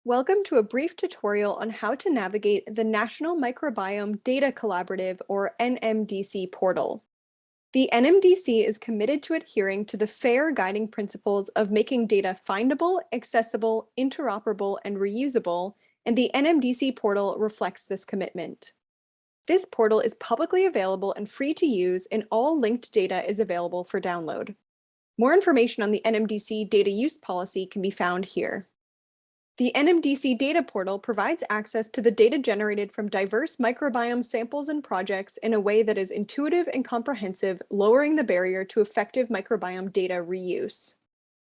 Welcome to a brief tutorial on how to navigate the National Microbiome Data Collaborative, or NMDC portal. The NMDC is committed to adhering to the FAIR guiding principles of making data findable, accessible, interoperable, and reusable, and the NMDC portal reflects this commitment. This portal is publicly available and free to use, and all linked data is available for download. More information on the NMDC data use policy can be found here. The NMDC Data Portal provides access to the data generated from diverse microbiome samples and projects in a way that is intuitive and comprehensive, lowering the barrier to effective microbiome data reuse.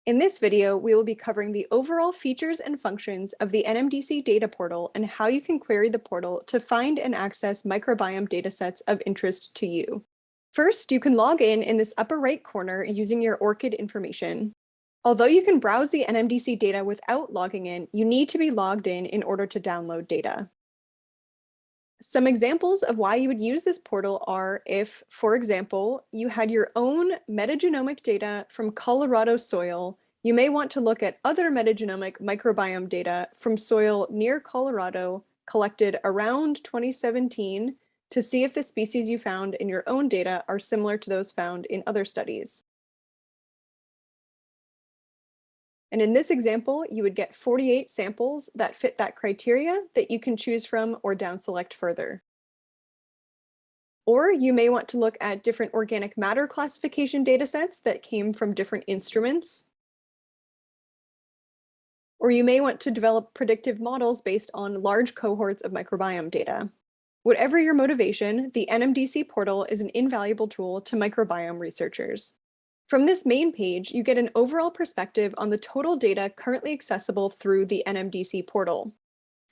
In this video, we will be covering the overall features and functions of the NMDC Data Portal and how you can query the portal to find and access microbiome datasets of interest to you. First, you can log in this upper right corner using your ORCID information. Although you can browse the NMDC data without logging in, you need to be logged in order to download data. Some examples of why you would use this portal are if, for example, you had your own metagenomic data from Colorado soil, you may want to look at other metagenomic microbiome data from soil near Colorado collected around 2017 to see if the species you found in your own data are similar to those found in other studies. And in this example, you would get 48 samples that fit that criteria that you can choose from or down select further. Or you may want to look at different organic matter classification datasets that came from different instruments. Or you may want to develop predictive models based on large cohorts of microbiome data. Whatever your motivation, the NMDC portal is an invaluable tool to microbiome researchers. From this main page, you get an overall perspective on the total data currently accessible through the NMDC portal.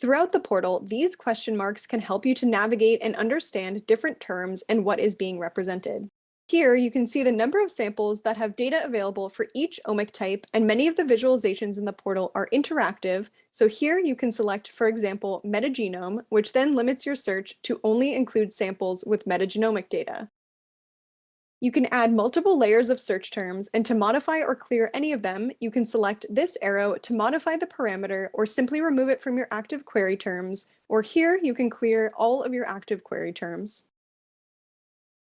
Throughout the portal, these question marks can help you to navigate and understand different terms and what is being represented. Here, you can see the number of samples that have data available for each omic type, and many of the visualizations in the portal are interactive, so here you can select, for example, metagenome, which then limits your search to only include samples with metagenomic data. You can add multiple layers of search terms, and to modify or clear any of them, you can select this arrow to modify the parameter or simply remove it from your active query terms, or here you can clear all of your active query terms.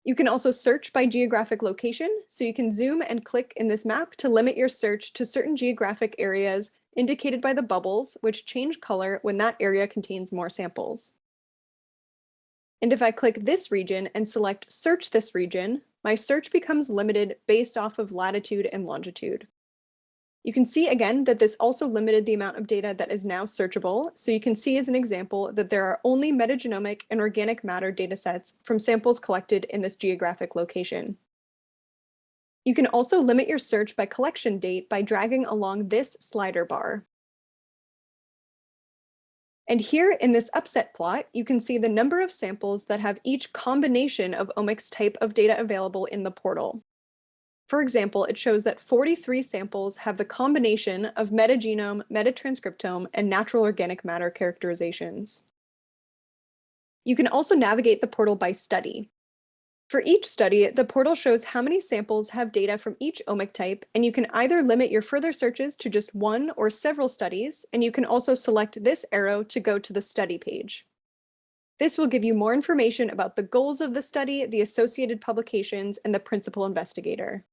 You can also search by geographic location, so you can zoom and click in this map to limit your search to certain geographic areas indicated by the bubbles, which change color when that area contains more samples. And if I click this region and select Search this region, my search becomes limited based off of latitude and longitude. You can see again that this also limited the amount of data that is now searchable, so you can see as an example that there are only metagenomic and organic matter datasets from samples collected in this geographic location. You can also limit your search by collection date by dragging along this slider bar. And here in this upset plot, you can see the number of samples that have each combination of omics type of data available in the portal. For example, it shows that 43 samples have the combination of metagenome, metatranscriptome, and natural organic matter characterizations. You can also navigate the portal by study. For each study, the portal shows how many samples have data from each omic type, and you can either limit your further searches to just one or several studies, and you can also select this arrow to go to the study page. This will give you more information about the goals of the study, the associated publications, and the principal investigator.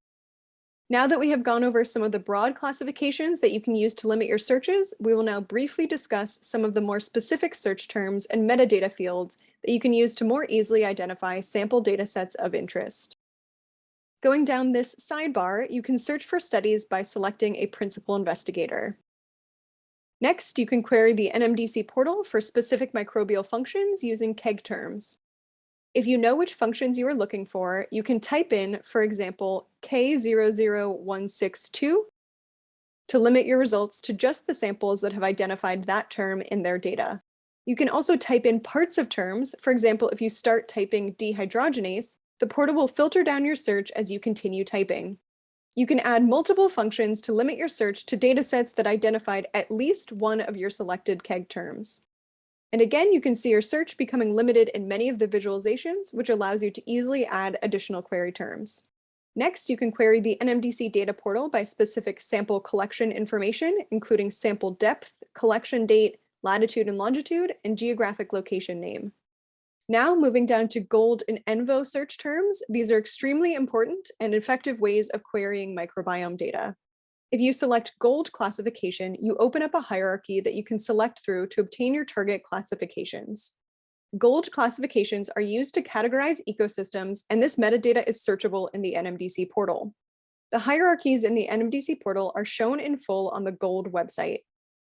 Now that we have gone over some of the broad classifications that you can use to limit your searches, we will now briefly discuss some of the more specific search terms and metadata fields that you can use to more easily identify sample datasets of interest. Going down this sidebar, you can search for studies by selecting a principal investigator. Next, you can query the NMDC portal for specific microbial functions using KEGG terms. If you know which functions you are looking for, you can type in, for example, K00162 to limit your results to just the samples that have identified that term in their data. You can also type in parts of terms. For example, if you start typing dehydrogenase, the portal will filter down your search as you continue typing. You can add multiple functions to limit your search to datasets that identified at least one of your selected KEGG terms. And again, you can see your search becoming limited in many of the visualizations, which allows you to easily add additional query terms. Next, you can query the NMDC Data Portal by specific sample collection information, including sample depth, collection date, latitude and longitude, and geographic location name. Now, moving down to GOLD and ENVO search terms, these are extremely important and effective ways of querying microbiome data. If you select GOLD classification, you open up a hierarchy that you can select through to obtain your target classifications. GOLD classifications are used to categorize ecosystems, and this metadata is searchable in the NMDC portal. The hierarchies in the NMDC portal are shown in full on the GOLD website.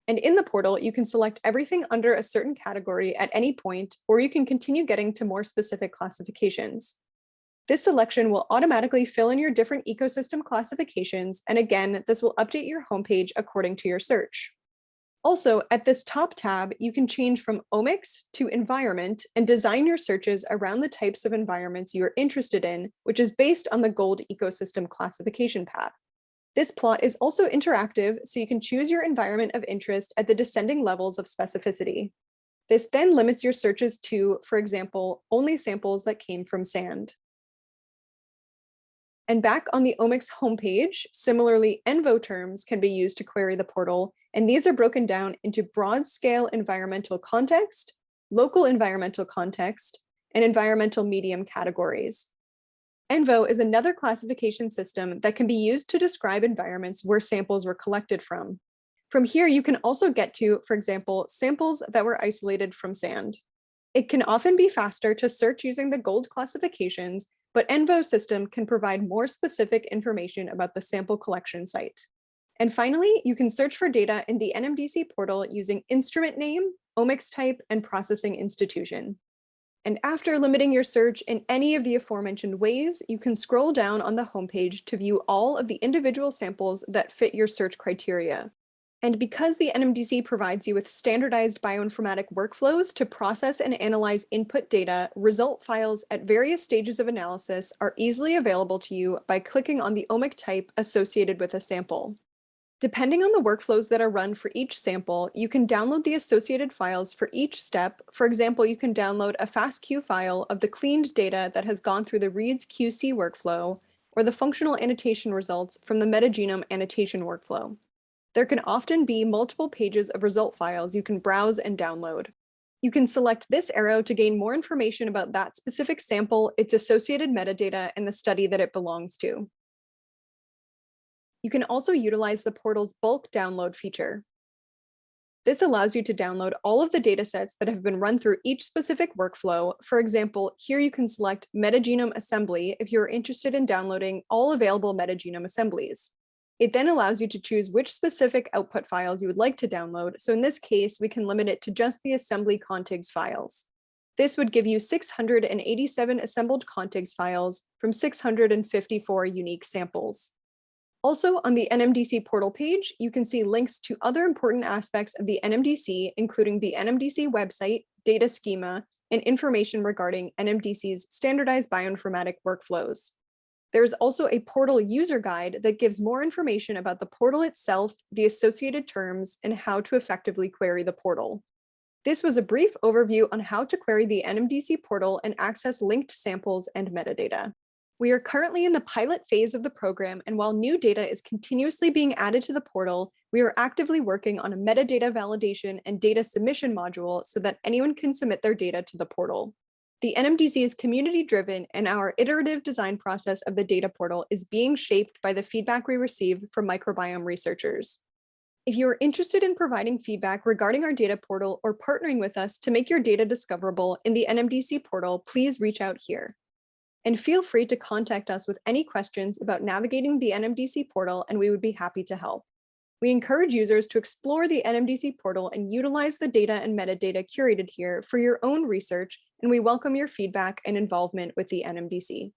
And in the portal, you can select everything under a certain category at any point, or you can continue getting to more specific classifications. This selection will automatically fill in your different ecosystem classifications, and again, this will update your homepage according to your search. Also, at this top tab, you can change from omics to environment and design your searches around the types of environments you are interested in, which is based on the GOLD ecosystem classification path. This plot is also interactive, so you can choose your environment of interest at the descending levels of specificity. This then limits your searches to, for example, only samples that came from sand. And back on the omics homepage, similarly, ENVO terms can be used to query the portal, and these are broken down into broad-scale environmental context, local environmental context, and environmental medium categories. ENVO is another classification system that can be used to describe environments where samples were collected from. From here, you can also get to, for example, samples that were isolated from sand. It can often be faster to search using the GOLD classifications, but ENVO system can provide more specific information about the sample collection site. And finally, you can search for data in the NMDC portal using instrument name, omics type, and processing institution. And after limiting your search in any of the aforementioned ways, you can scroll down on the homepage to view all of the individual samples that fit your search criteria. And because the NMDC provides you with standardized bioinformatic workflows to process and analyze input data, result files at various stages of analysis are easily available to you by clicking on the omic type associated with a sample. Depending on the workflows that are run for each sample, you can download the associated files for each step. For example, you can download a FASTQ file of the cleaned data that has gone through the reads QC workflow, or the functional annotation results from the metagenome annotation workflow. There can often be multiple pages of result files you can browse and download. You can select this arrow to gain more information about that specific sample, its associated metadata, and the study that it belongs to. You can also utilize the portal's bulk download feature. This allows you to download all of the datasets that have been run through each specific workflow. For example, here you can select metagenome assembly if you're interested in downloading all available metagenome assemblies. It then allows you to choose which specific output files you would like to download. So in this case, we can limit it to just the assembly contigs files. This would give you 687 assembled contigs files from 654 unique samples. Also, on the NMDC portal page, you can see links to other important aspects of the NMDC, including the NMDC website, data schema, and information regarding NMDC's standardized bioinformatic workflows. There's also a portal user guide that gives more information about the portal itself, the associated terms, and how to effectively query the portal. This was a brief overview on how to query the NMDC portal and access linked samples and metadata. We are currently in the pilot phase of the program, and while new data is continuously being added to the portal, we are actively working on a metadata validation and data submission module so that anyone can submit their data to the portal. The NMDC is community-driven, and our iterative design process of the data portal is being shaped by the feedback we receive from microbiome researchers. If you are interested in providing feedback regarding our data portal or partnering with us to make your data discoverable in the NMDC portal, please reach out here. And feel free to contact us with any questions about navigating the NMDC portal, and we would be happy to help. We encourage users to explore the NMDC portal and utilize the data and metadata curated here for your own research, and we welcome your feedback and involvement with the NMDC.